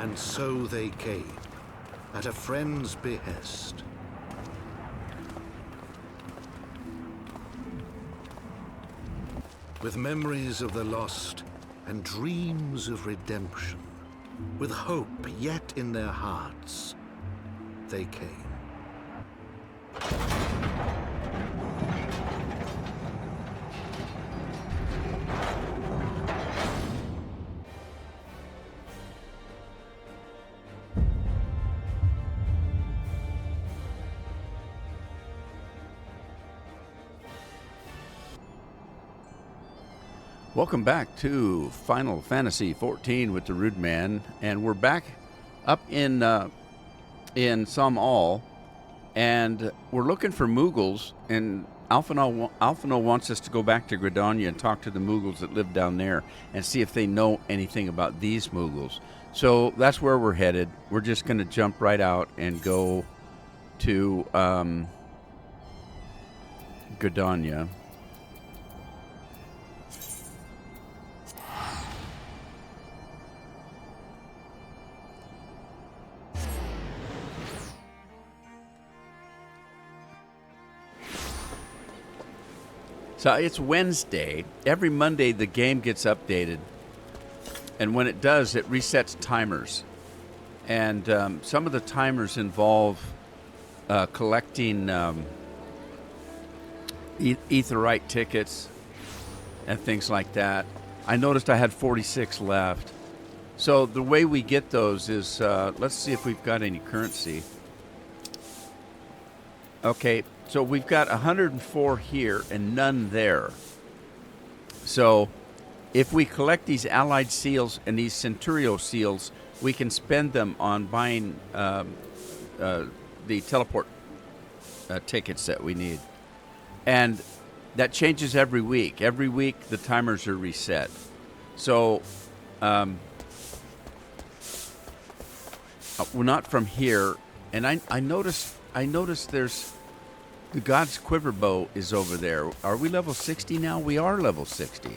And so they came, at a friend's behest. With memories of the lost and dreams of redemption, with hope yet in their hearts, they came. Welcome back to Final Fantasy XIV with the Rude Man, and we're back up in Somal, and we're looking for Moogles, and Alphino wants us to go back to Gridania and talk to the Moogles that live down there and see if they know anything about these Moogles. So that's where we're headed. We're just going to jump right out and go to Gridania. So it's Wednesday. Every Monday the game gets updated. And when it does, it resets timers. And some of the timers involve collecting Aetheryte tickets and things like that. I noticed I had 46 left. So the way we get those is, let's see if we've got any currency. Okay. So we've got 104 here and none there. So if we collect these allied seals and these Centurio seals, we can spend them on buying the teleport tickets that we need. And that changes every week. Every week the timers are reset. So we're not from here. And I noticed there's... The God's Quiver Bow is over there. Are we level 60 now? We are level 60.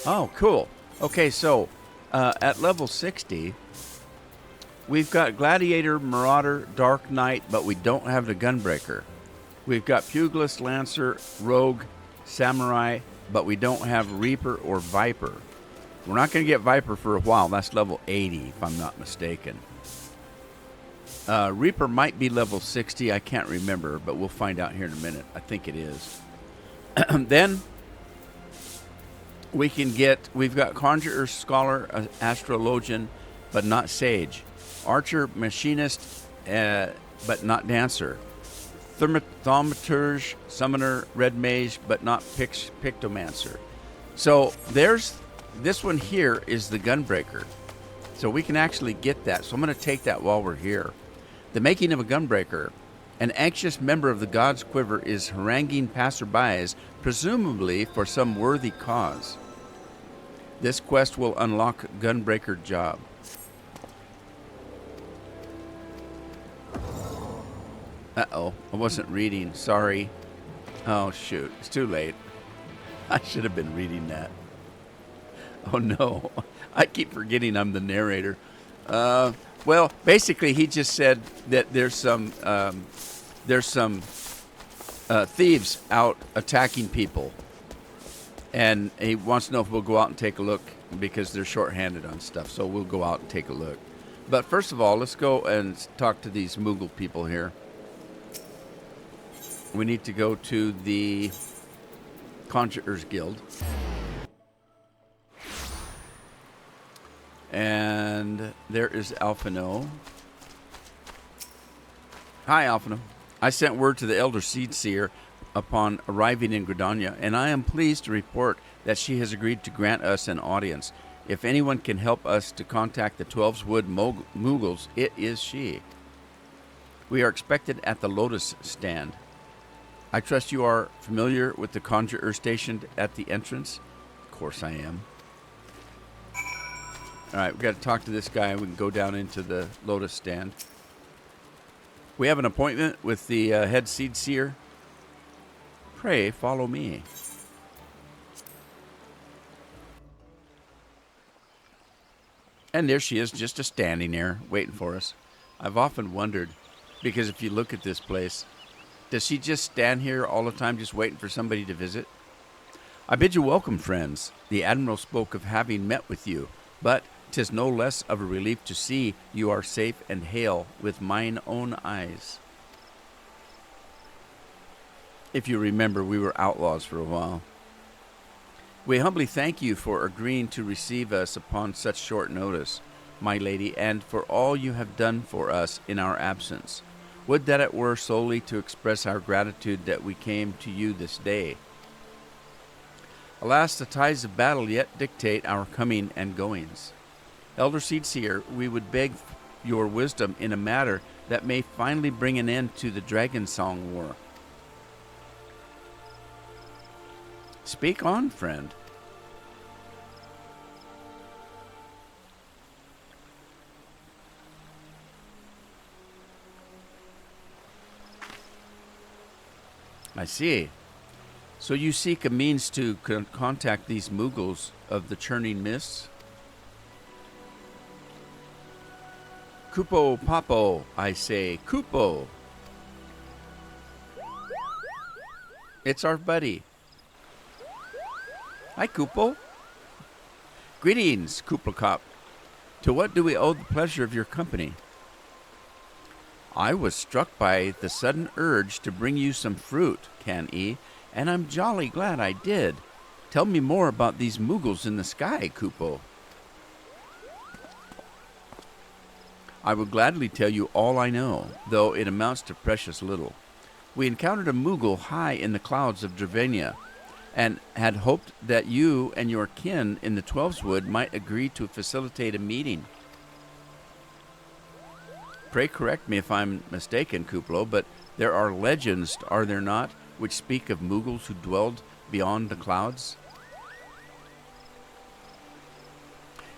Oh, cool. Okay, so at level 60, we've got Gladiator, Marauder, Dark Knight, but we don't have the Gunbreaker. We've got Pugilist, Lancer, Rogue, Samurai, but we don't have Reaper or Viper. We're not going to get Viper for a while. That's level 80, if I'm not mistaken. Reaper might be level 60. I can't remember, but we'll find out here in a minute. I think it is. Then we've got Conjurer, Scholar, Astrologian, but not Sage. Archer, Machinist, but not Dancer. Thaumaturge, Summoner, Red Mage, but not Pictomancer. So there's this one here is the Gunbreaker. So we can actually get that. So I'm going to take that while we're here. The making of a Gunbreaker. An anxious member of the God's Quiver is haranguing passerbys, presumably for some worthy cause. This quest will unlock Gunbreaker job. Uh-oh, I wasn't reading. Sorry. Oh, shoot. It's too late. I should have been reading that. Oh, no. I keep forgetting I'm the narrator. Well, basically, he just said that there's some thieves out attacking people, and he wants to know if we'll go out and take a look because they're shorthanded on stuff. So we'll go out and take a look. But first of all, let's go and talk to these Moogle people here. We need to go to the Conjurer's Guild. And there is Alphino. Hi, Alphino. I sent word to the Elder Seedseer upon arriving in Gridania, and I am pleased to report that she has agreed to grant us an audience. If anyone can help us to contact the 12's-Wood Moogles, it is she. We are expected at the Lotus stand. I trust you are familiar with the Conjurer stationed at the entrance? Of course I am. All right, we've got to talk to this guy, and we can go down into the Lotus stand. We have an appointment with the head seed seer. Pray, follow me. And there she is, just standing there, waiting for us. I've often wondered, because if you look at this place, does she just stand here all the time, just waiting for somebody to visit? I bid you welcome, friends. The Admiral spoke of having met with you, but 'tis no less of a relief to see you are safe and hale with mine own eyes. If you remember, we were outlaws for a while. We humbly thank you for agreeing to receive us upon such short notice, my lady, and for all you have done for us in our absence. Would that it were solely to express our gratitude that we came to you this day. Alas, the ties of battle yet dictate our coming and goings. Elder Seedseer, we would beg your wisdom in a matter that may finally bring an end to the Dragon Song War. Speak on, friend. I see. So you seek a means to contact these Mughals of the churning mists? Kupo Papo, I say. Kupo! It's our buddy. Hi, Kupo. Greetings, Kuplakop. To what do we owe the pleasure of your company? I was struck by the sudden urge to bring you some fruit, Can-E, and I'm jolly glad I did. Tell me more about these Mughals in the sky, Kupo. I would gladly tell you all I know, though it amounts to precious little. We encountered a Mughal high in the clouds of Dravenia, and had hoped that you and your kin in the Twelveswood might agree to facilitate a meeting. Pray correct me if I'm mistaken, Kuplo, but there are legends, are there not, which speak of Mughals who dwelled beyond the clouds?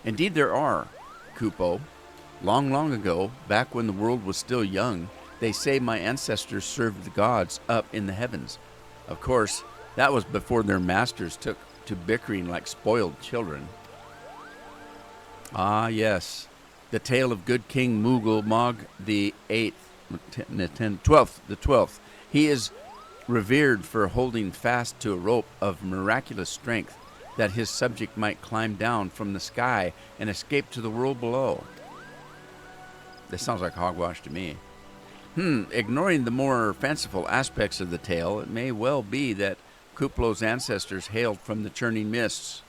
Indeed there are, Kupo. Long, long ago, back when the world was still young, they say my ancestors served the gods up in the heavens. Of course, that was before their masters took to bickering like spoiled children. Ah, yes, the tale of good King Mughal Mog the 12th. He is revered for holding fast to a rope of miraculous strength that his subject might climb down from the sky and escape to the world below. This sounds like hogwash to me. Ignoring the more fanciful aspects of the tale, it may well be that Kuplo's ancestors hailed from the churning mists.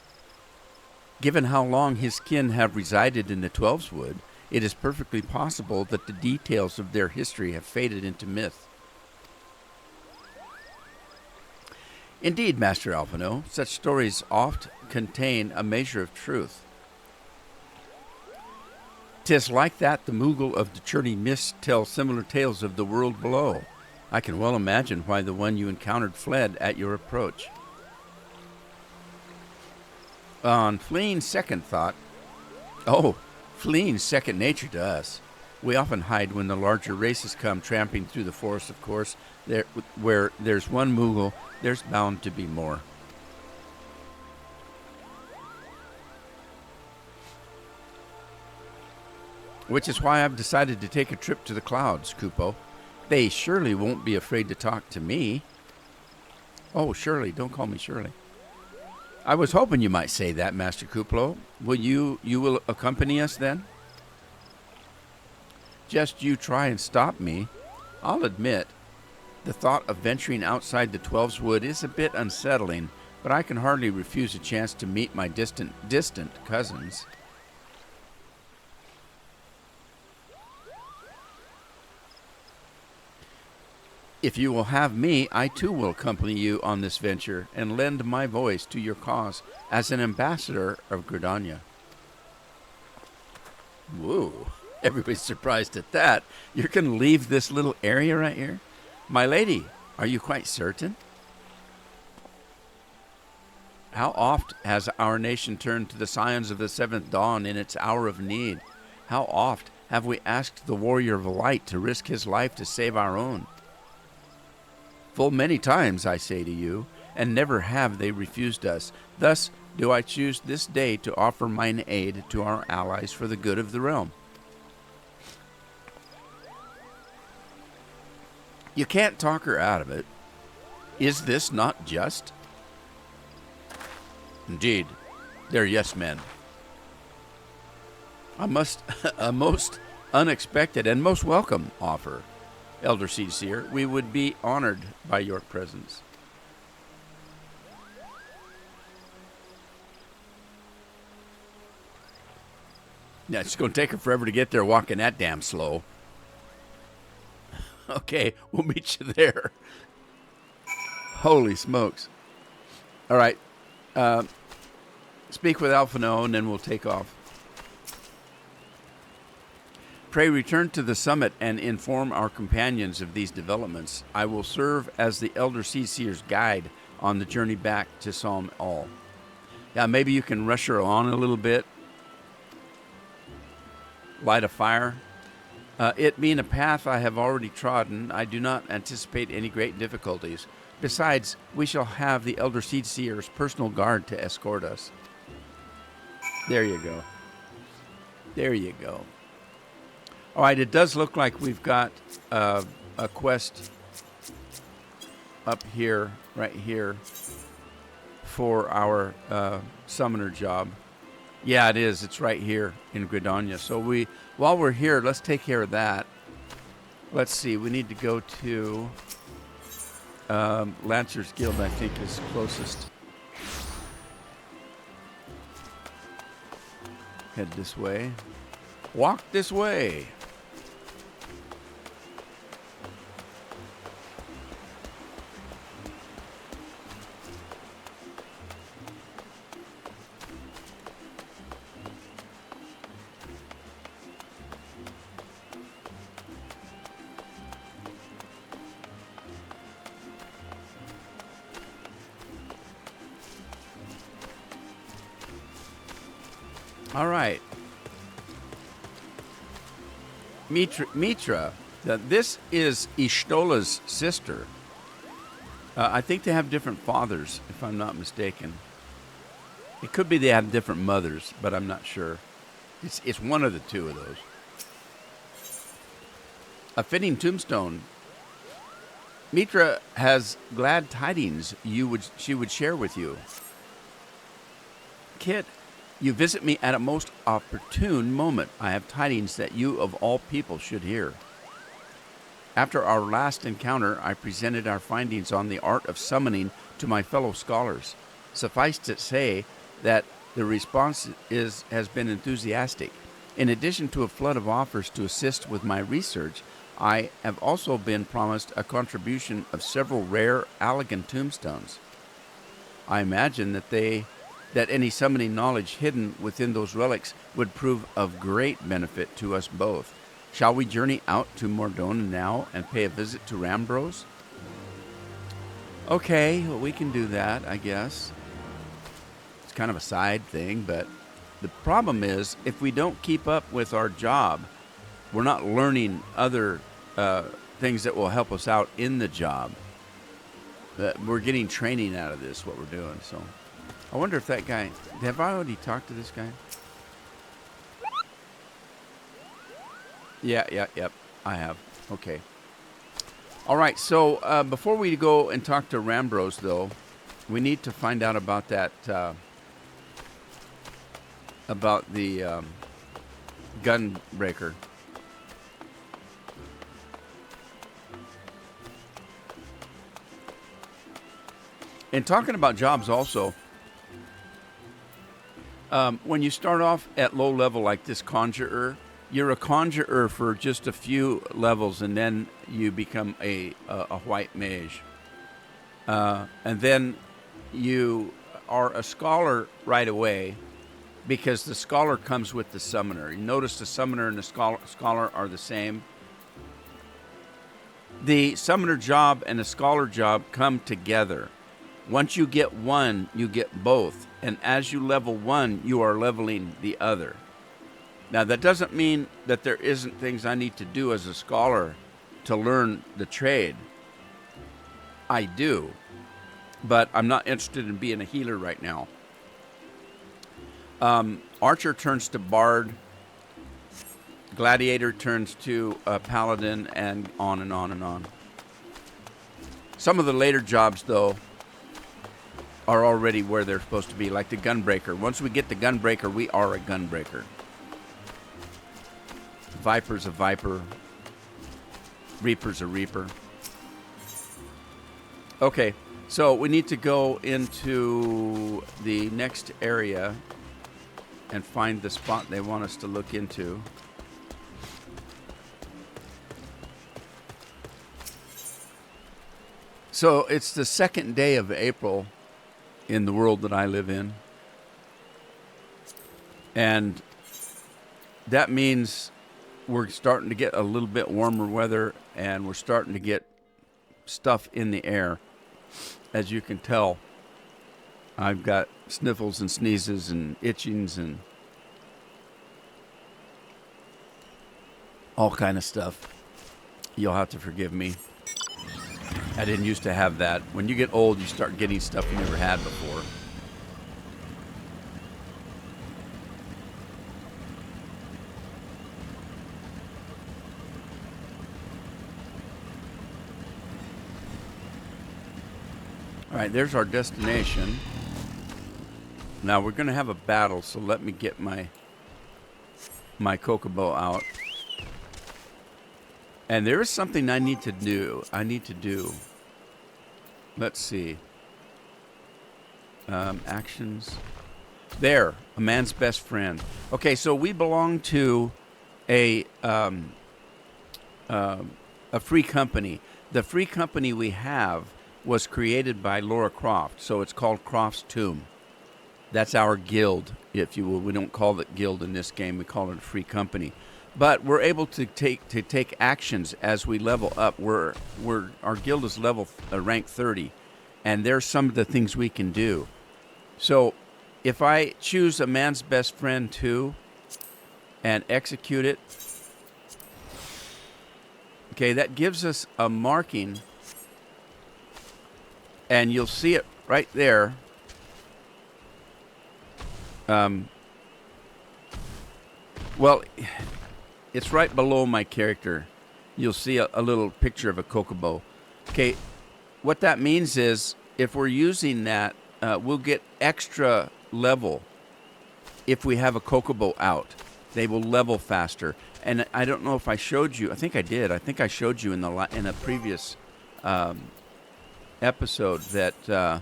Given how long his kin have resided in the Twelveswood, it is perfectly possible that the details of their history have faded into myth. Indeed, Master Alphino, such stories oft contain a measure of truth. 'Tis like that the Mughal of the churning mists tell similar tales of the world below. I can well imagine why the one you encountered fled at your approach. On fleeing second thought, fleeing second nature to us. We often hide when the larger races come tramping through the forest, of course. Where there's one Mughal, there's bound to be more. Which is why I've decided to take a trip to the clouds, Kupo. They surely won't be afraid to talk to me. Oh, Shirley. Don't call me Shirley. I was hoping you might say that, Master Kuplo. You will accompany us then? Just you try and stop me. I'll admit, the thought of venturing outside the Twelveswood is a bit unsettling, but I can hardly refuse a chance to meet my distant cousins. If you will have me, I too will accompany you on this venture and lend my voice to your cause as an ambassador of Gridania. Whoa, everybody's surprised at that. You're going to leave this little area right here? My lady, are you quite certain? How oft has our nation turned to the scions of the seventh dawn in its hour of need? How oft have we asked the warrior of light to risk his life to save our own? Full many times, I say to you, and never have they refused us. Thus do I choose this day to offer mine aid to our allies for the good of the realm. You can't talk her out of it. Is this not just? Indeed, they're yes men. A most unexpected and most welcome offer, Elder Seer. We would be honored by your presence. Yeah, it's going to take her forever to get there walking that damn slow. Okay, we'll meet you there. Holy smokes. All right. Speak with Alphino, and then we'll take off. Pray return to the summit and inform our companions of these developments. I will serve as the Elder Seer's guide on the journey back to Psalm All. Yeah, maybe you can rush her on a little bit. Light a fire. It being a path I have already trodden, I do not anticipate any great difficulties. Besides, we shall have the Elder Seer's personal guard to escort us. There you go. There you go. All right, it does look like we've got a quest up here, right here, for our summoner job. Yeah, it is. It's right here in Gridania. So while we're here, let's take care of that. Let's see. We need to go to Lancer's Guild, I think, is closest. Head this way. Walk this way. All right. Mitra, this is Ishtola's sister. I think they have different fathers, if I'm not mistaken. It could be they have different mothers, but I'm not sure. It's one of the two of those. A fitting tombstone. Mitra has glad tidings she would share with you. Kit, you visit me at a most opportune moment. I have tidings that you of all people should hear. After our last encounter, I presented our findings on the art of summoning to my fellow scholars. Suffice to say that the response has been enthusiastic. In addition to a flood of offers to assist with my research, I have also been promised a contribution of several rare Allegan tombstones. I imagine that any summoning knowledge hidden within those relics would prove of great benefit to us both. Shall we journey out to Mordona now and pay a visit to Rambros? Okay, well, we can do that, I guess. It's kind of a side thing, but the problem is if we don't keep up with our job, we're not learning other things that will help us out in the job. We're getting training out of this, what we're doing, so... I wonder if that guy... Have I already talked to this guy? Yep. I have. Okay. All right, so before we go and talk to Rambros, though, we need to find out about that... about the gunbreaker. And talking about jobs also... when you start off at low level like this conjurer, you're a conjurer for just a few levels, and then you become a white mage. And then you are a scholar right away because the scholar comes with the summoner. You notice the summoner and the scholar are the same. The summoner job and the scholar job come together. Once you get one, you get both. And as you level one, you are leveling the other. Now, that doesn't mean that there isn't things I need to do as a scholar to learn the trade. I do. But I'm not interested in being a healer right now. Archer turns to Bard. Gladiator turns to Paladin, and on and on and on. Some of the later jobs, though, are already where they're supposed to be, like the Gunbreaker. Once we get the Gunbreaker, we are a Gunbreaker. Viper's a Viper. Reaper's a Reaper. Okay, so we need to go into the next area and find the spot they want us to look into. So it's the second day of April in the world that I live in. And that means we're starting to get a little bit warmer weather, and we're starting to get stuff in the air. As you can tell, I've got sniffles and sneezes and itchings and all kind of stuff. You'll have to forgive me. I didn't used to have that. When you get old, you start getting stuff you never had before. All right, there's our destination. Now we're going to have a battle, so let me get my Kokobo out. And there is something I need to do. Let's see. Actions. There, a man's best friend. Okay, so we belong to a free company. The free company we have was created by Laura Croft, so it's called Croft's Tomb. That's our guild, if you will. We don't call it guild in this game. We call it a free company. But we're able to take actions as we level up. Our guild is rank 30, and there's some of the things we can do. So if I choose a man's best friend 2 and execute it, okay, that gives us a marking, and you'll see it right there. Well, it's right below my character. You'll see a little picture of a Kokobo. Okay, what that means is if we're using that, we'll get extra level if we have a Kokobo out. They will level faster. And I don't know if I showed you. I think I did. I think I showed you in a previous episode that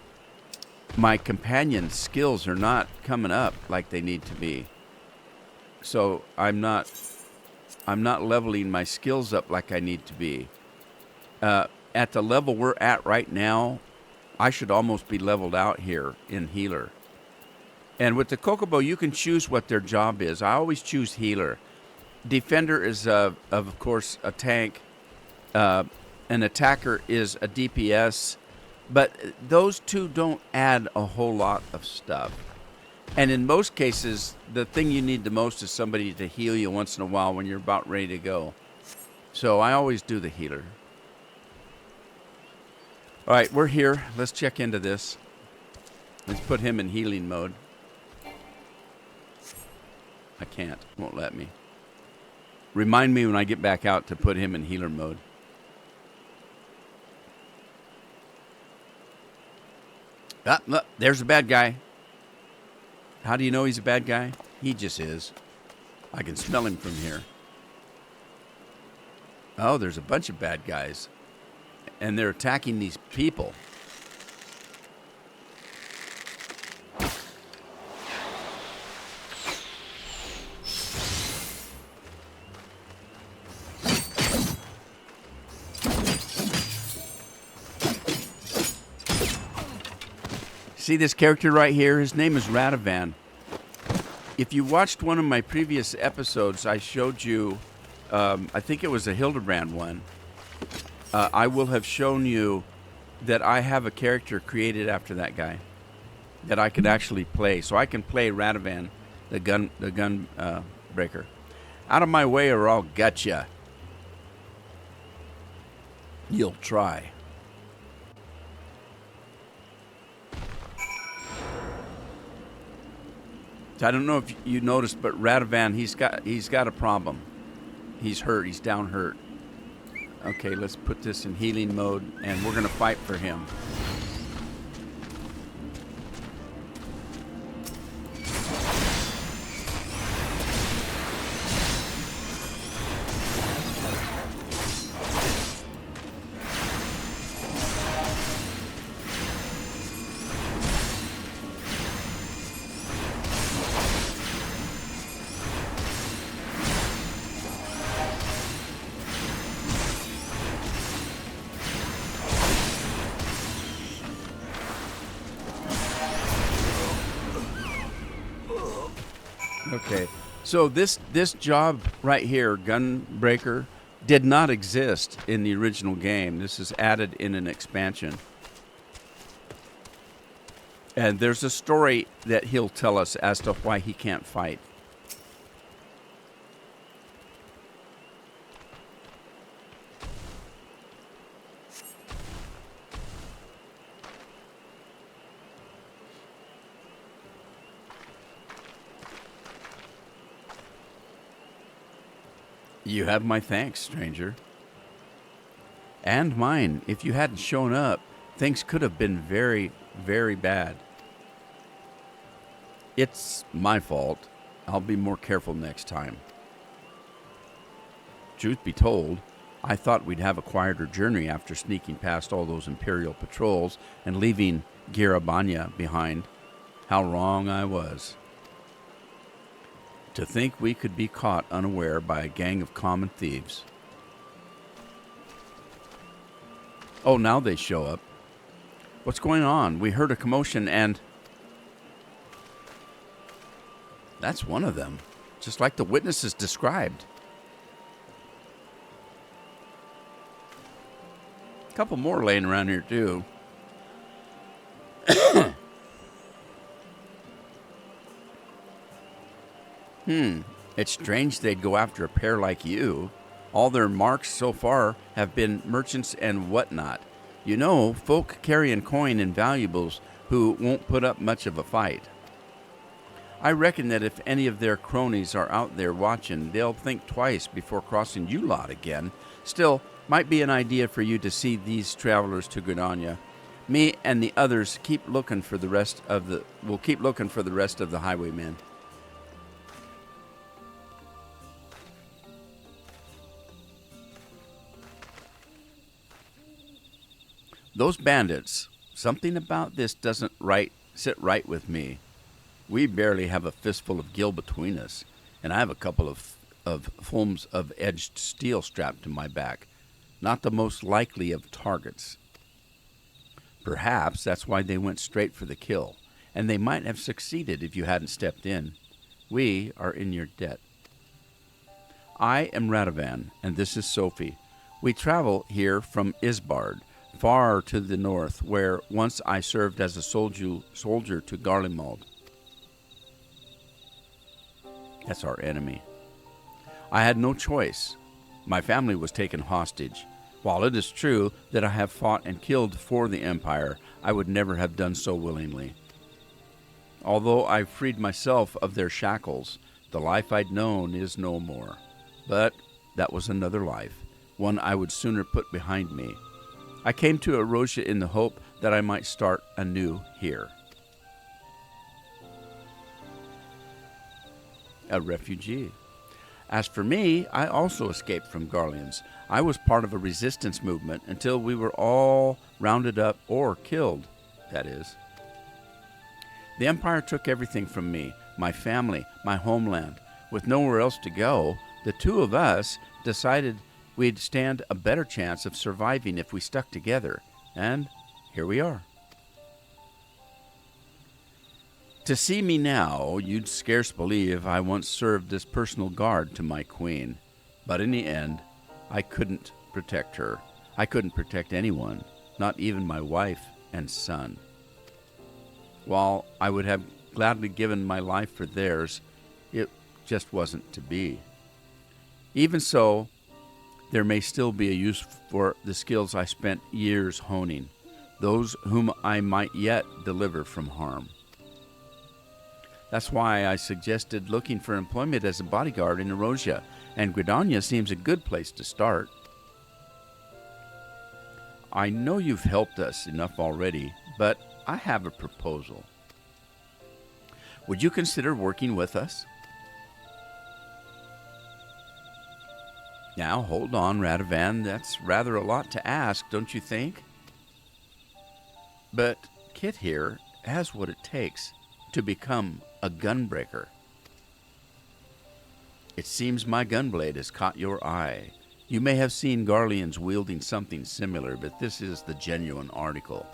my companion skills are not coming up like they need to be. So I'm not leveling my skills up like I need to be. At the level we're at right now, I should almost be leveled out here in healer. And with the Kokobo, you can choose what their job is. I always choose healer. Defender is, of course, a tank. An attacker is a DPS. But those two don't add a whole lot of stuff. And in most cases, the thing you need the most is somebody to heal you once in a while when you're about ready to go. So I always do the healer. All right, we're here. Let's check into this. Let's put him in healing mode. I can't. Won't let me. Remind me when I get back out to put him in healer mode. Look, there's a bad guy. How do you know he's a bad guy? He just is. I can smell him from here. Oh, there's a bunch of bad guys. And they're attacking these people. See this character right here? His name is Radovan. If you watched one of my previous episodes, I showed you, I think it was a Hildebrand one. I will have shown you that I have a character created after that guy that I could actually play. So I can play Radovan, the gun breaker. Out of my way or I'll gotcha. You'll try. So I don't know if you noticed, but Radovan, he's got a problem. He's hurt. He's down hurt. Okay, let's put this in healing mode, and we're gonna fight for him. Okay, so this job right here, Gunbreaker, did not exist in the original game. This is added in an expansion. And there's a story that he'll tell us as to why he can't fight. You have my thanks, stranger. And mine. If you hadn't shown up, things could have been very, very bad. It's my fault. I'll be more careful next time. Truth be told, I thought we'd have a quieter journey after sneaking past all those Imperial patrols and leaving Girabanya behind. How wrong I was. To think we could be caught unaware by a gang of common thieves. Oh, now they show up. What's going on? We heard a commotion and... That's one of them, just like the witnesses described. A couple more laying around here, too. It's strange they'd go after a pair like you. All their marks so far have been merchants and whatnot. You know, folk carrying coin and valuables who won't put up much of a fight. I reckon that if any of their cronies are out there watching, they'll think twice before crossing you lot again. Still, might be an idea for you to see these travelers to Gridania. Me and the others keep looking for the rest of the... We'll keep looking for the rest of the highwaymen. Those bandits, something about this doesn't sit right with me. We barely have a fistful of gil between us, and I have a couple of films of edged steel strapped to my back. Not the most likely of targets. Perhaps that's why they went straight for the kill, and they might have succeeded if you hadn't stepped in. We are in your debt. I am Radovan, and this is Sophie. We travel here from Isbard, far to the north, where once I served as a soldier to Garlemald. That's our enemy. I had no choice. My family was taken hostage. While it is true that I have fought and killed for the Empire, I would never have done so willingly. Although I freed myself of their shackles, the life I'd known is no more. But that was another life, one I would sooner put behind me. I came to Erosia in the hope that I might start anew here. A refugee. As for me, I also escaped from Garleans. I was part of a resistance movement until we were all rounded up or killed, that is. The Empire took everything from me, my family, my homeland. With nowhere else to go, the two of us decided we'd stand a better chance of surviving if we stuck together. And here we are. To see me now, you'd scarce believe I once served as personal guard to my queen. But in the end, I couldn't protect her. I couldn't protect anyone, not even my wife and son. While I would have gladly given my life for theirs, it just wasn't to be. Even so, there may still be a use for the skills I spent years honing, those whom I might yet deliver from harm. That's why I suggested looking for employment as a bodyguard in Erosia, and Gridania seems a good place to start. I know you've helped us enough already, but I have a proposal. Would you consider working with us? Now, hold on, Radovan. That's rather a lot to ask, don't you think? But Kit here has what it takes to become a gunbreaker. It seems my gunblade has caught your eye. You may have seen Garleans wielding something similar, but this is the genuine article.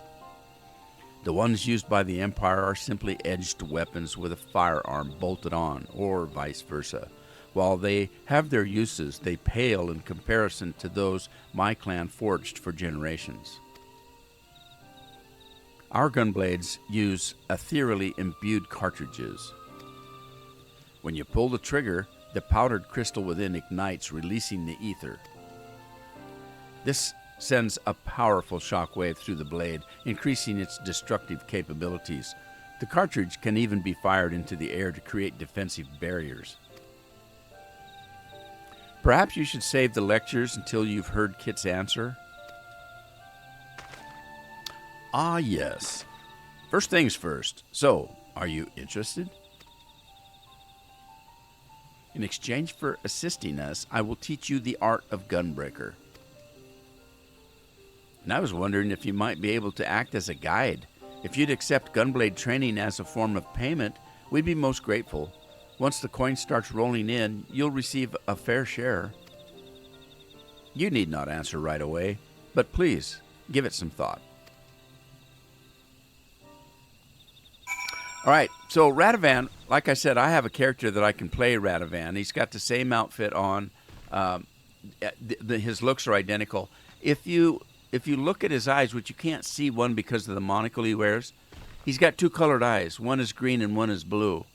The ones used by the Empire are simply edged weapons with a firearm bolted on, or vice versa. While they have their uses, they pale in comparison to those my clan forged for generations. Our gunblades use ethereally imbued cartridges. When you pull the trigger, the powdered crystal within ignites, releasing the ether. This sends a powerful shockwave through the blade, increasing its destructive capabilities. The cartridge can even be fired into the air to create defensive barriers. Perhaps you should save the lectures until you've heard Kit's answer? Ah, yes. First things first. So, are you interested? In exchange for assisting us, I will teach you the art of gunbreaker. And I was wondering if you might be able to act as a guide. If you'd accept gunblade training as a form of payment, we'd be most grateful. Once the coin starts rolling in, you'll receive a fair share. You need not answer right away, but please, give it some thought. All right, so Radovan, like I said, I have a character that I can play Radovan. He's got the same outfit on. His looks are identical. If you look at his eyes, which you can't see one because of the monocle he wears, he's got two colored eyes. One is green and one is blue.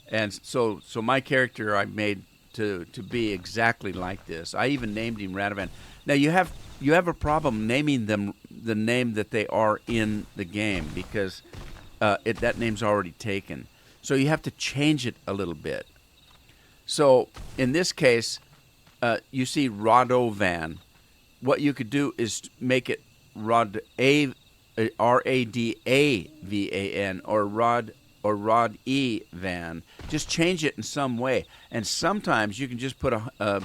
And so my character I made to be exactly like this. I even named him Radovan. Now you have a problem naming them the name that they are in the game because that name's already taken. So you have to change it a little bit. So in this case, you see Radovan. What you could do is make it R-A-D-A-V-A-N or Rod-E-Van. Just change it in some way. And sometimes you can just put a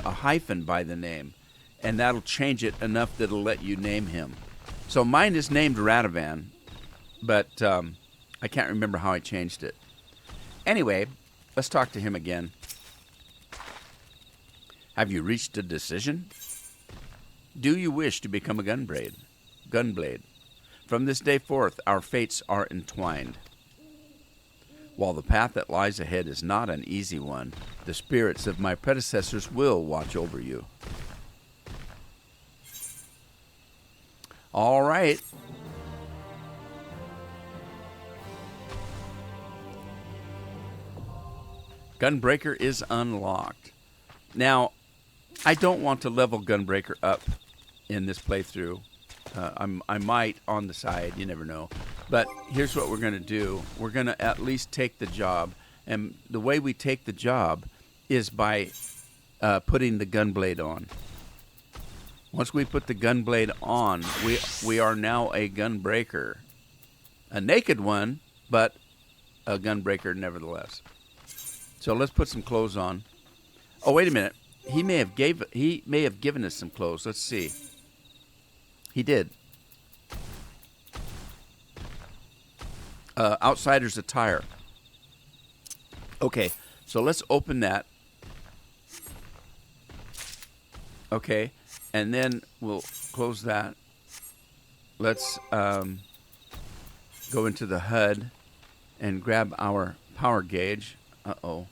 hyphen by the name, and that'll change it enough that it'll let you name him. So mine is named Radovan, but I can't remember how I changed it. Anyway, let's talk to him again. Have you reached a decision? Do you wish to become a gunblade? From this day forth, our fates are entwined. While the path that lies ahead is not an easy one, the spirits of my predecessors will watch over you. All right. Gunbreaker is unlocked. Now, I don't want to level Gunbreaker up in this playthrough. I might on the side, you never know. But here's what we're going to do. We're going to at least take the job. And the way we take the job is by putting the gunblade on. Once we put the gunblade on, we are now a gunbreaker. A naked one, but a gunbreaker nevertheless. So let's put some clothes on. Oh, wait a minute. He may have given us some clothes. Let's see. He did. Outsider's attire. Okay, so let's open that. Okay, and then we'll close that. Let's go into the HUD and grab our power gauge. Uh-oh.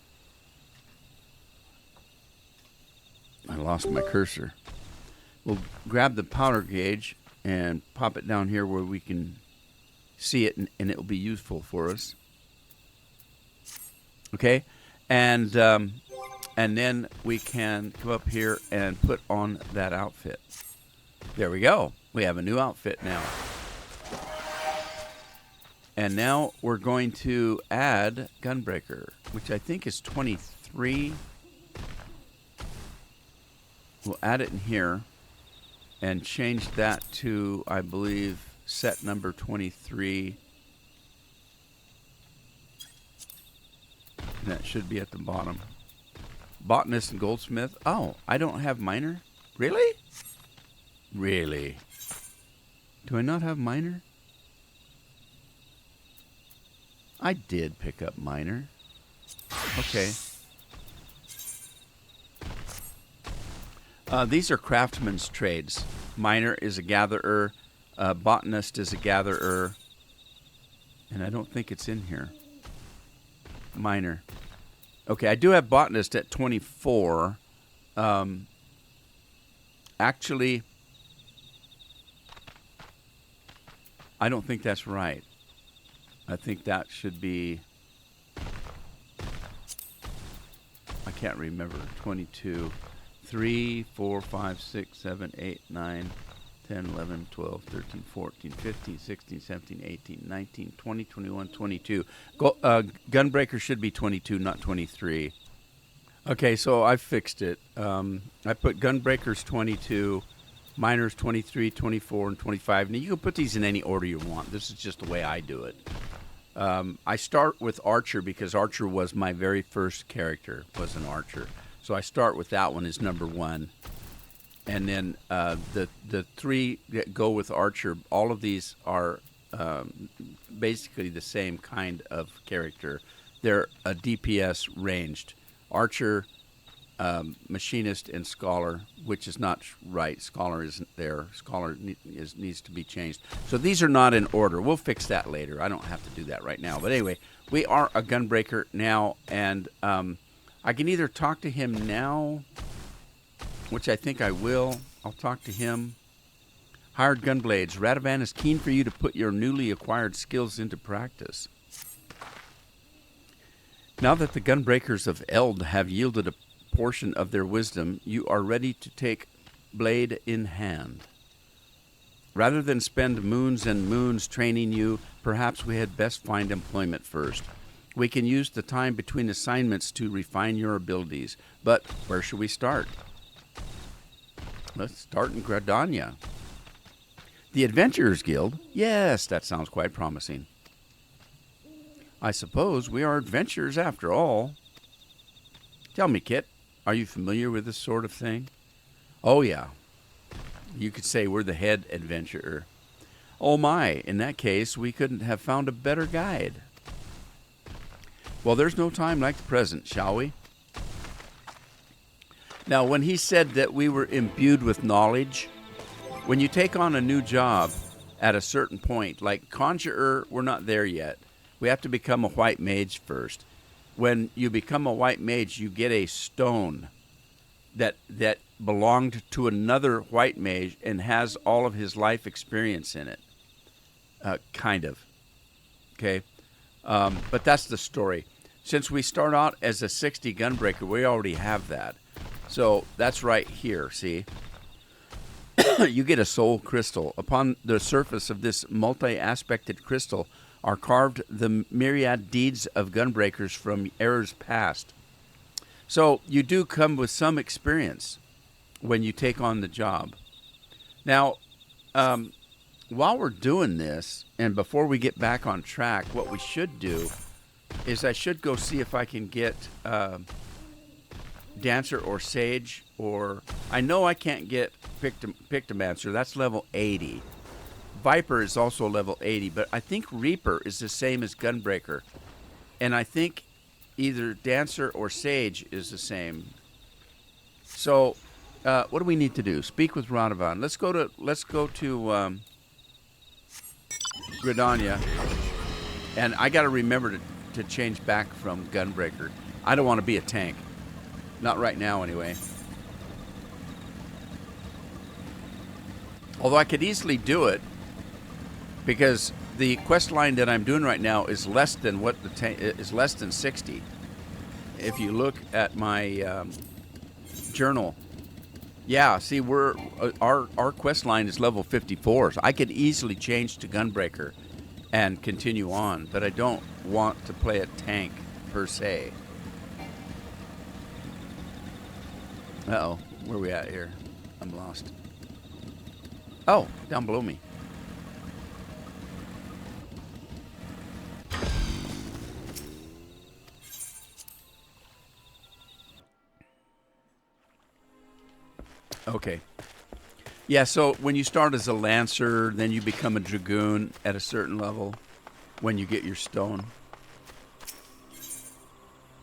I lost my cursor. We'll grab the powder gauge and pop it down here where we can see it, and it will be useful for us. Okay, and then we can come up here and put on that outfit. There we go. We have a new outfit now. And now we're going to add Gunbreaker, which I think is 23. We'll add it in here and change that to, I believe, set number 23. And that should be at the bottom. Botanist and goldsmith. Oh, I don't have miner? Really? Really? Do I not have miner? I did pick up miner. Okay. These are craftsman's trades. Miner is a gatherer. Botanist is a gatherer. And I don't think it's in here. Miner. Okay, I do have botanist at 24. Actually, I don't think that's right. I think that should be, I can't remember, 22. 3, 4, 5, 6, 7, 8, 9, 10, 11, 12, 13, 14, 15, 16, 17, 18, 19, 20, 21, 22. Gunbreaker should be 22, not 23. Okay, so I fixed it. I put Gunbreakers 22, Miners 23, 24, and 25. Now, you can put these in any order you want. This is just the way I do it. I start with Archer because Archer was my very first character, was an Archer. So I start with that one as number 1. And then the 3 that go with Archer, all of these are basically the same kind of character. They're a DPS ranged. Archer, Machinist, and Scholar, which is not right. Scholar isn't there. Scholar needs to be changed. So these are not in order. We'll fix that later. I don't have to do that right now. But anyway, we are a Gunbreaker now, and I can either talk to him now, which I think I will. I'll talk to him. Hired Gunblades. Radovan is keen for you to put your newly acquired skills into practice. Now that the Gunbreakers of Eld have yielded a portion of their wisdom, you are ready to take blade in hand. Rather than spend moons and moons training you, perhaps we had best find employment first. We can use the time between assignments to refine your abilities. But where should we start? Let's start in Gradania. The Adventurers Guild? Yes, that sounds quite promising. I suppose we are adventurers after all. Tell me, Kit, are you familiar with this sort of thing? Oh, yeah. You could say we're the head adventurer. Oh, my. In that case, we couldn't have found a better guide. Well, there's no time like the present, shall we? Now, when he said that we were imbued with knowledge, when you take on a new job at a certain point, like Conjurer, we're not there yet. We have to become a white mage first. When you become a white mage, you get a stone that belonged to another white mage and has all of his life experience in it. Kind of. Okay? But that's the story. Since we start out as a 60 Gunbreaker, we already have that. So that's right here, see? You get a soul crystal. Upon the surface of this multi-aspected crystal are carved the myriad deeds of Gunbreakers from eras past. So you do come with some experience when you take on the job. Now, while we're doing this, and before we get back on track, what we should do is I should go see if I can get Dancer or Sage, or I know I can't get Pictomancer. That's level 80. Viper is also level 80, but I think Reaper is the same as Gunbreaker. And I think either Dancer or Sage is the same. So, what do we need to do? Speak with Radovan. Let's go to Gridania. And I got to remember to change back from Gunbreaker. I don't want to be a tank. Not right now, anyway. Although I could easily do it, because the quest line that I'm doing right now is less than what is less than 60. If you look at my journal, yeah. See, our quest line is level 54, so I could easily change to Gunbreaker, and continue on, but I don't want to play a tank per se. Uh-oh, where are we at here? I'm lost. Oh, down below me. Okay. Yeah, so when you start as a Lancer, then you become a Dragoon at a certain level when you get your stone.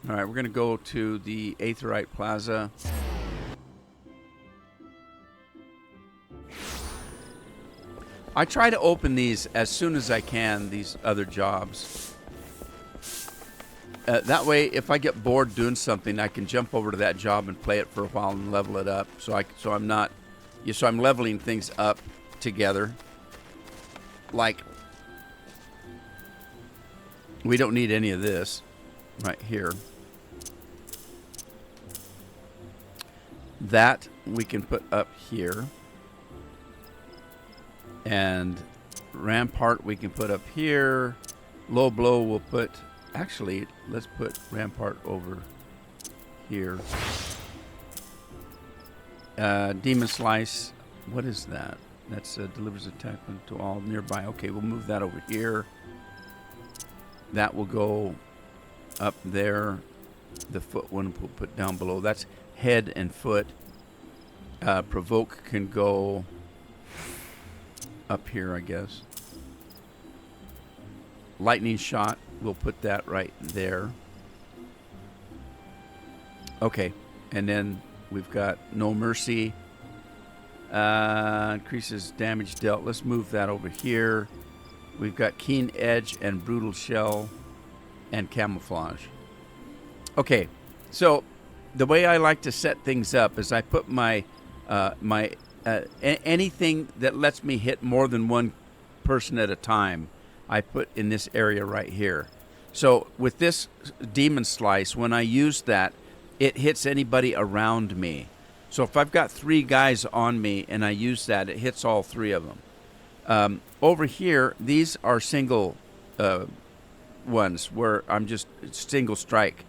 All right, we're going to go to the Aetheryte Plaza. I try to open these as soon as I can, these other jobs. That way, if I get bored doing something, I can jump over to that job and play it for a while and level it up. So I'm leveling things up together. Like, we don't need any of this right here. That we can put up here. And Rampart we can put up here. Low blow we'll put... Actually, let's put Rampart over here. Demon Slice. What is that? That's delivers attack to all nearby. Okay, we'll move that over here. That will go up there. The foot one we'll put down below. That's head and foot. Provoke can go up here, I guess. Lightning shot, we'll put that right there. Okay, and then we've got No Mercy. Increases damage dealt. Let's move that over here. We've got Keen Edge and Brutal Shell and Camouflage. Okay, so the way I like to set things up is I put my anything that lets me hit more than one person at a time, I put in this area right here. So with this Demon Slice, when I use that, it hits anybody around me. So if I've got 3 guys on me and I use that, it hits all 3 of them. Over here, these are single ones where I'm just single strike.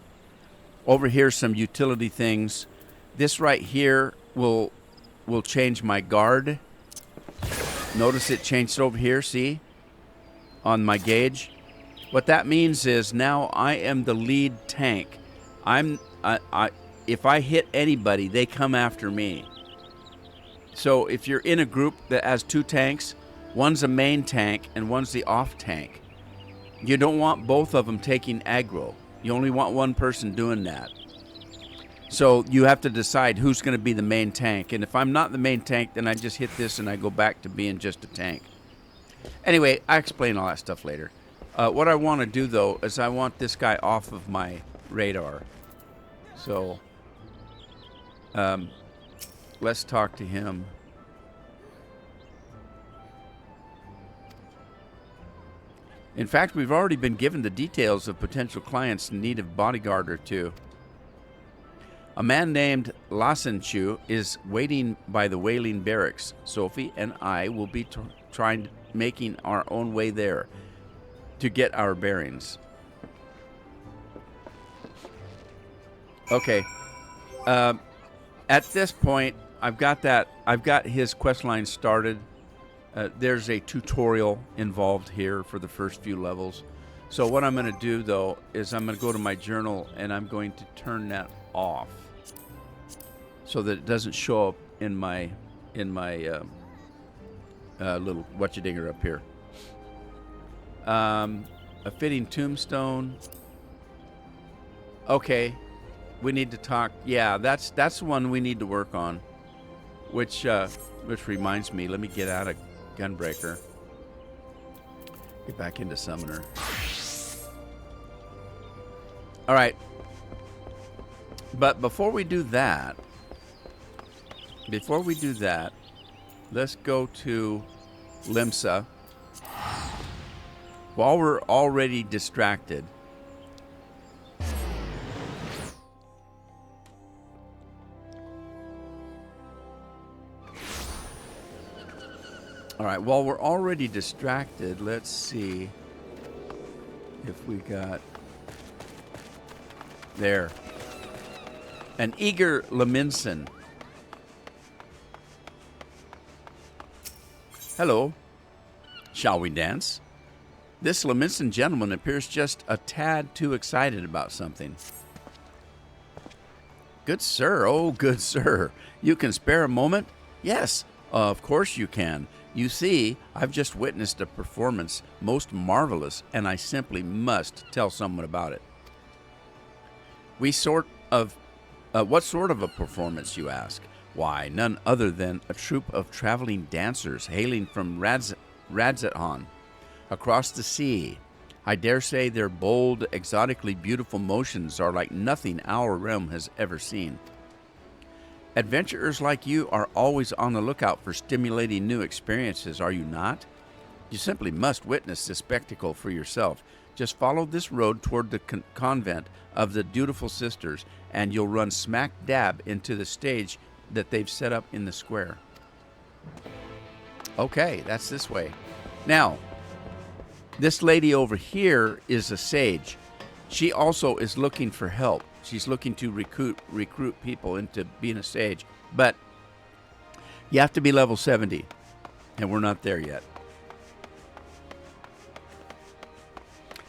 Over here, some utility things. This right here will change my guard. Notice it changed over here, see? On my gauge. What that means is now I am the lead tank. If I hit anybody, they come after me. So if you're in a group that has 2 tanks, one's a main tank and one's the off tank. You don't want both of them taking aggro. You only want one person doing that. So you have to decide who's going to be the main tank. And if I'm not the main tank, then I just hit this and I go back to being just a tank. Anyway, I explain all that stuff later. What I want to do, though, is I want this guy off of my radar. So let's talk to him. In fact, we've already been given the details of potential clients in need of bodyguard or 2. A man named Lasenchu is waiting by the Wailing Barracks. Sophie and I will be making our own way there to get our bearings. Okay. At this point, I've got his quest line started. There's a tutorial involved here for the first few levels. So what I'm going to do, though, is I'm going to go to my journal and I'm going to turn that off so that it doesn't show up in my little whatcha-dinger up here. A fitting tombstone. Okay, we need to talk. Yeah, that's one we need to work on. Which reminds me, let me get out of Gunbreaker. Get back into Summoner. All right. But before we do that, let's go to Limsa. While we're already distracted, let's see. if we got there. An eager Leminson. Hello. Shall we dance? This Leminson gentleman appears just a tad too excited about something. Good sir, oh good sir. You can spare a moment? Yes, of course you can. You see, I've just witnessed a performance most marvelous, and I simply must tell someone about it. What sort of a performance, you ask? Why, none other than a troupe of traveling dancers hailing from Radzethan, across the sea. I dare say their bold, exotically beautiful motions are like nothing our realm has ever seen. Adventurers like you are always on the lookout for stimulating new experiences, are you not? You simply must witness this spectacle for yourself. Just follow this road toward the convent of the Dutiful Sisters, and you'll run smack dab into the stage that they've set up in the square. Okay, that's this way. Now, this lady over here is a sage. She also is looking for help. She's looking to recruit people into being a sage. But you have to be level 70, and we're not there yet.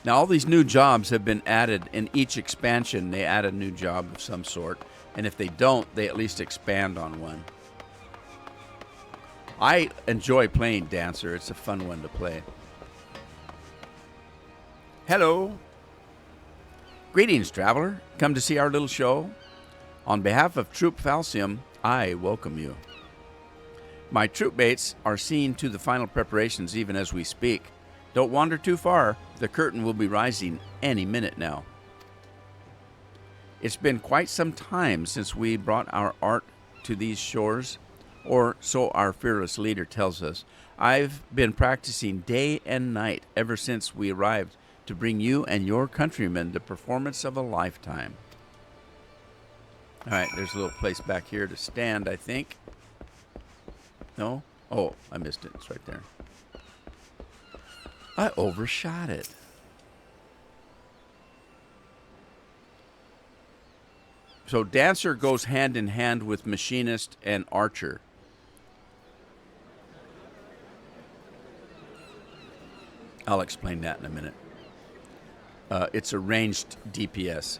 Now, all these new jobs have been added in each expansion. They add a new job of some sort. And if they don't, they at least expand on one. I enjoy playing Dancer. It's a fun one to play. Hello. Greetings, traveler. Come to see our little show? On behalf of Troop Falcium, I welcome you. My troop mates are seeing to the final preparations even as we speak. Don't wander too far. The curtain will be rising any minute now. It's been quite some time since we brought our art to these shores, or so our fearless leader tells us. I've been practicing day and night ever since we arrived to bring you and your countrymen the performance of a lifetime. All right, there's a little place back here to stand, I think. No? Oh, I missed it. It's right there. I overshot it. So Dancer goes hand in hand with Machinist and Archer. I'll explain that in a minute. It's a ranged DPS,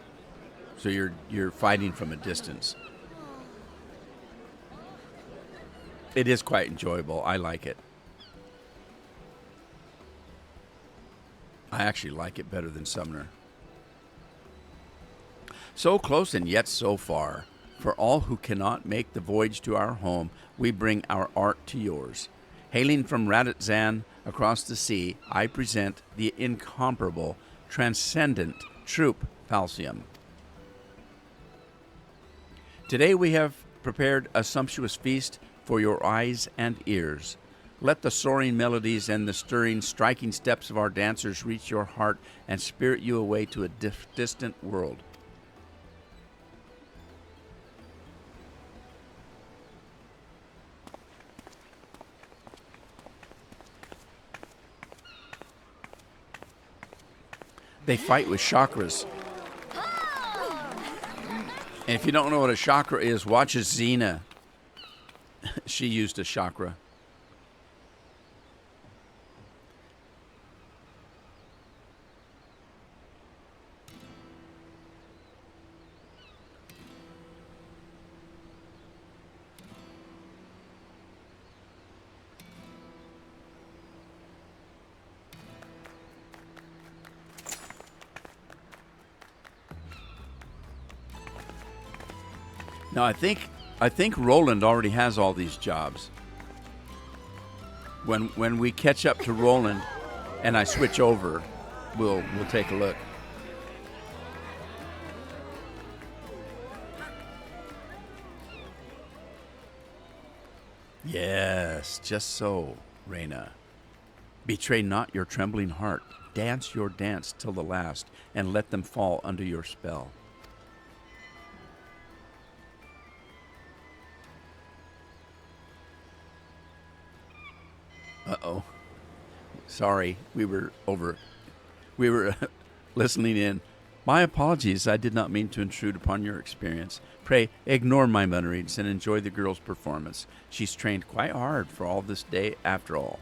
so you're fighting from a distance. It is quite enjoyable. I like it. I actually like it better than Summoner. So close and yet so far. For all who cannot make the voyage to our home, we bring our art to yours. Hailing from Radzethan across the sea, I present the incomparable, transcendent Troop Falcium. Today we have prepared a sumptuous feast for your eyes and ears. Let the soaring melodies and the stirring, striking steps of our dancers reach your heart and spirit you away to a distant world. They fight with chakras. And if you don't know what a chakra is, watch Xena. She used a chakra. Now, I think Roland already has all these jobs. When we catch up to Roland and I switch over, we'll take a look. Yes, just so, Reyna. Betray not your trembling heart. Dance your dance till the last, and let them fall under your spell. Uh-oh. Sorry, we were listening in. My apologies, I did not mean to intrude upon your experience. Pray, ignore my mutterings and enjoy the girl's performance. She's trained quite hard for this day after all.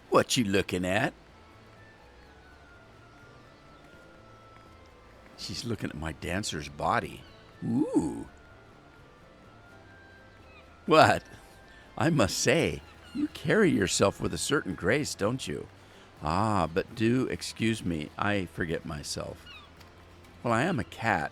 What you looking at? She's looking at my dancer's body. Ooh. What? I must say, you carry yourself with a certain grace, don't you? Ah, but do excuse me, I forget myself. Well, I am a cat.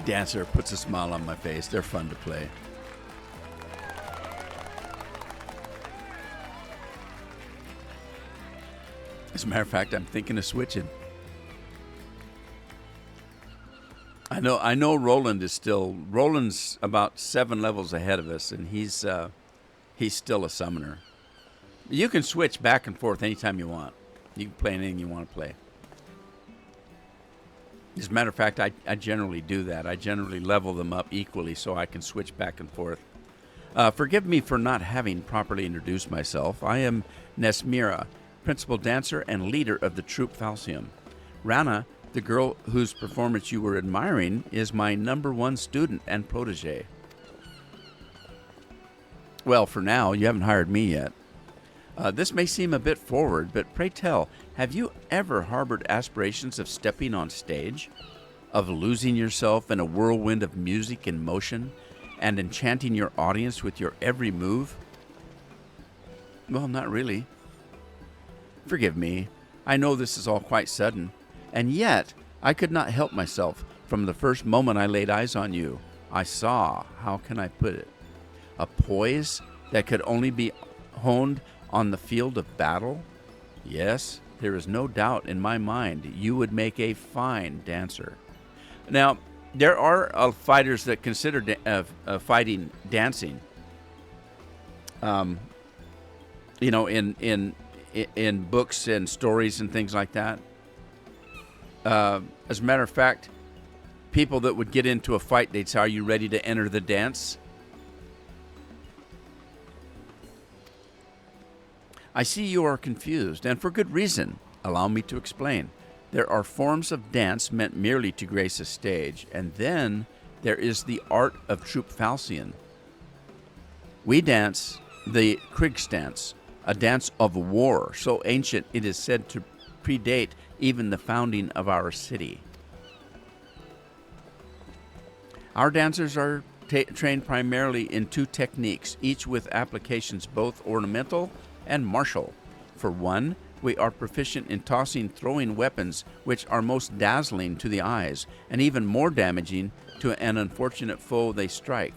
Dancer puts a smile on my face. They're fun to play. As a matter of fact, I'm thinking of switching. I know Roland's about 7 levels ahead of us, and he's still a summoner. You can switch back and forth anytime you want. You can play anything you want to play. As a matter of fact, I generally do that. I generally level them up equally so I can switch back and forth. Forgive me for not having properly introduced myself. I am Nesmira, principal dancer and leader of the troupe Falcium. Rana, the girl whose performance you were admiring, is my #1 student and protege. Well, for now, you haven't hired me yet. This may seem a bit forward, but pray tell, have you ever harbored aspirations of stepping on stage? Of losing yourself in a whirlwind of music and motion, and enchanting your audience with your every move? Well, not really. Forgive me. I know this is all quite sudden, and yet I could not help myself. From the first moment I laid eyes on you, I saw, how can I put it, a poise that could only be honed on the field of battle. Yes, there is no doubt in my mind you would make a fine dancer. Now, there are fighters that consider fighting dancing. In books and stories and things like that. As a matter of fact, people that would get into a fight, they'd say, "Are you ready to enter the dance?" I see you are confused, and for good reason. Allow me to explain. There are forms of dance meant merely to grace a stage, and then there is the art of troupe Falcian. We dance the Kriegsdance, a dance of war, so ancient it is said to predate even the founding of our city. Our dancers are trained primarily in 2 techniques, each with applications both ornamental and martial. For one, we are proficient in throwing weapons which are most dazzling to the eyes and even more damaging to an unfortunate foe they strike.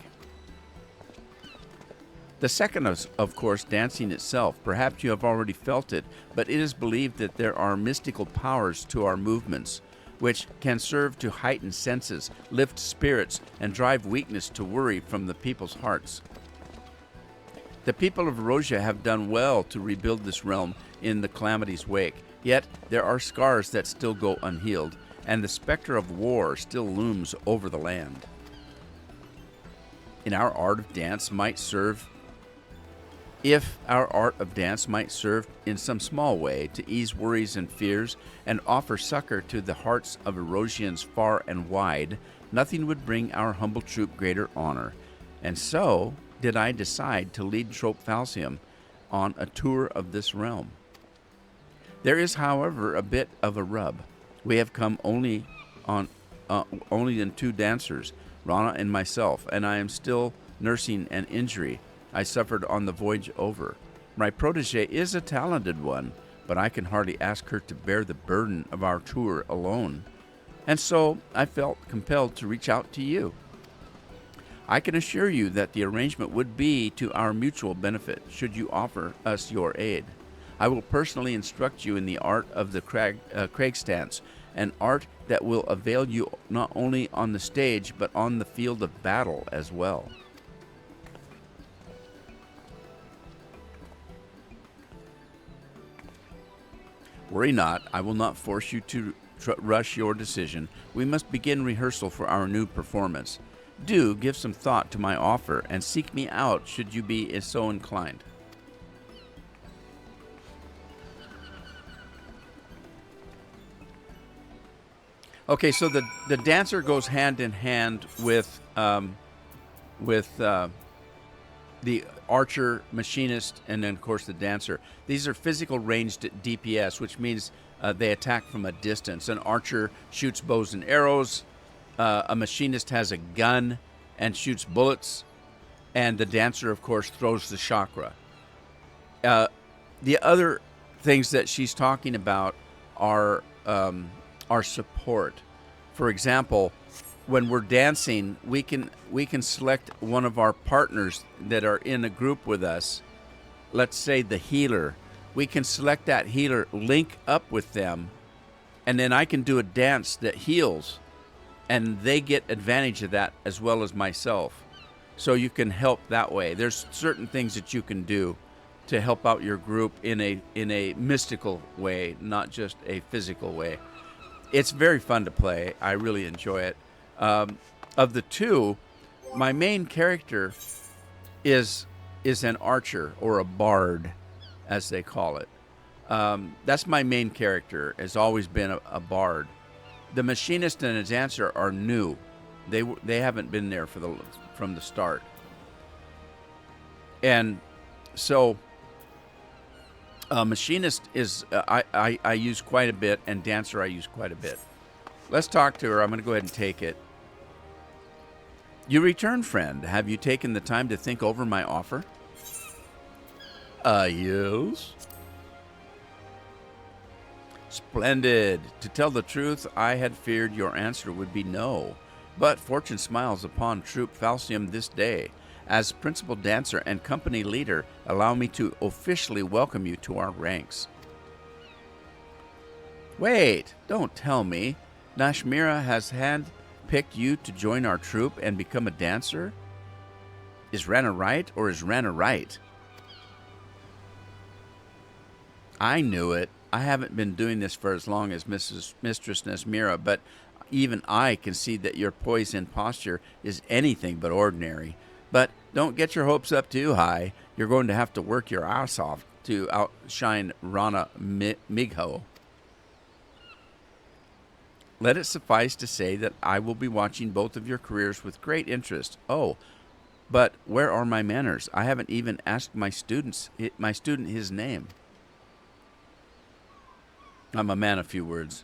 The second is, of course, dancing itself. Perhaps you have already felt it, but it is believed that there are mystical powers to our movements, which can serve to heighten senses, lift spirits, and drive weakness to worry from the people's hearts. The people of Erosia have done well to rebuild this realm in the calamity's wake, yet there are scars that still go unhealed, and the specter of war still looms over the land. If our art of dance might serve in some small way to ease worries and fears and offer succor to the hearts of Erosians far and wide, nothing would bring our humble troupe greater honor. And so did I decide to lead Troupe Falcium on a tour of this realm. There is, however, a bit of a rub. We have come only in 2 dancers, Rana and myself, and I am still nursing an injury I suffered on the voyage over. My protege is a talented one, but I can hardly ask her to bear the burden of our tour alone. And so I felt compelled to reach out to you. I can assure you that the arrangement would be to our mutual benefit should you offer us your aid. I will personally instruct you in the art of the Kriegsdance, an art that will avail you not only on the stage but on the field of battle as well. Worry not, I will not force you to rush your decision. We must begin rehearsal for our new performance. Do give some thought to my offer and seek me out should you be so inclined. Okay, so the dancer goes hand in hand with the archer, machinist, and then, of course, the dancer. These are physical ranged DPS, which means they attack from a distance. An archer shoots bows and arrows. A machinist has a gun and shoots bullets. And the dancer, of course, throws the chakra. The other things that she's talking about are support. For example, when we're dancing, we can select one of our partners that are in a group with us. Let's say the healer. We can select that healer, link up with them, and then I can do a dance that heals, and they get advantage of that as well as myself. So you can help that way. There's certain things that you can do to help out your group in a mystical way, not just a physical way. It's very fun to play. I really enjoy it. Of the two, my main character is an archer, or a bard, as they call it. That's my main character, has always been a bard. The machinist and the dancer are new. They haven't been there from the start. And so machinist is I use quite a bit, and dancer I use quite a bit. Let's talk to her. I'm going to go ahead and take it. You return, friend. Have you taken the time to think over my offer? Yes. Splendid. To tell the truth, I had feared your answer would be no. But fortune smiles upon Troop Falcium this day. As principal dancer and company leader, allow me to officially welcome you to our ranks. Wait, don't tell me. Nashmira has handpicked you to join our troop and become a dancer? Is Rana right, or is Rana right? I knew it. I haven't been doing this for as long as Mistress Nashmira, but even I can see that your poise and posture is anything but ordinary. But don't get your hopes up too high. You're going to have to work your ass off to outshine Rana Migho. Let it suffice to say that I will be watching both of your careers with great interest. Oh, but where are my manners? I haven't even asked my student his name. I'm a man of few words.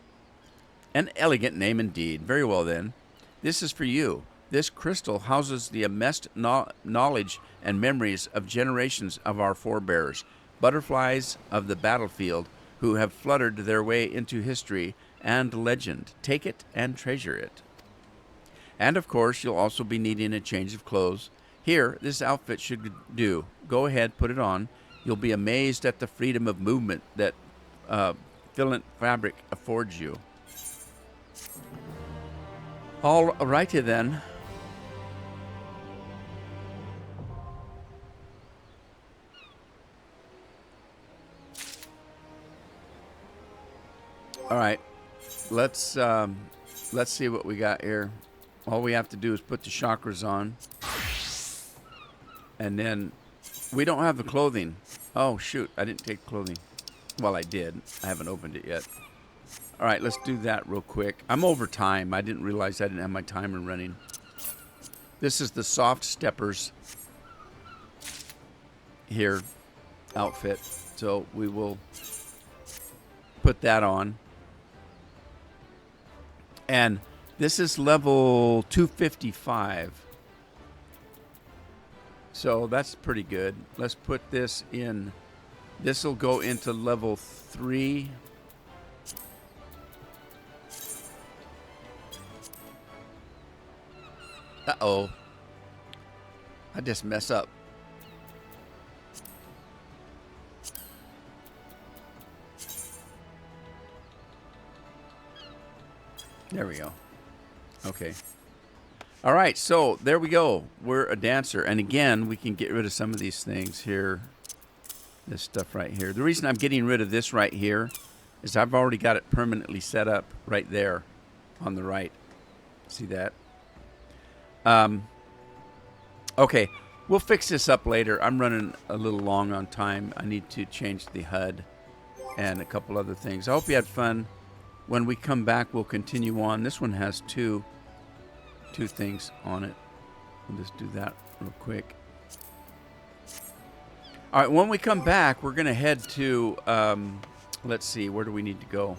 An elegant name indeed. Very well then. This is for you. This crystal houses the immense knowledge and memories of generations of our forebears, butterflies of the battlefield who have fluttered their way into history and legend. Take it and treasure it. And of course, you'll also be needing a change of clothes. Here, this outfit should do. Go ahead, put it on. You'll be amazed at the freedom of movement that filament fabric affords you. All righty then. All right, let's see what we got here. All we have to do is put the chakras on, and then we don't have the clothing. Oh shoot, I didn't take clothing. Well, I did. I haven't opened it yet. All right, let's do that real quick. I'm over time. I didn't realize I didn't have my timer running. This is the Soft Steppers here outfit, so we will put that on. And this is level 255. So that's pretty good. Let's put this in. This will go into level 3. Uh-oh. I just mess up. There we go. Okay. All right, so there we go. We're a dancer. And again, we can get rid of some of these things here. This stuff right here. The reason I'm getting rid of this right here is I've already got it permanently set up right there on the right. See that? Okay, we'll fix this up later. I'm running a little long on time. I need to change the HUD and a couple other things. I hope you had fun. When we come back, we'll continue on. This one has two things on it. We'll just do that real quick. All right, when we come back, we're going to head to, let's see, where do we need to go?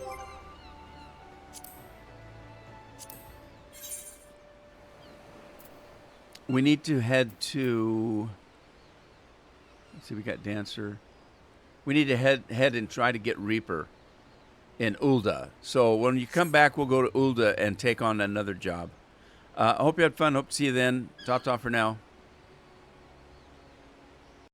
We need to head to, let's see, we got Dancer. We need to head and try to get Reaper in Ulda. So when you come back, we'll go to Ulda and take on another job. I hope you had fun. Hope to see you then. Ta-ta for now.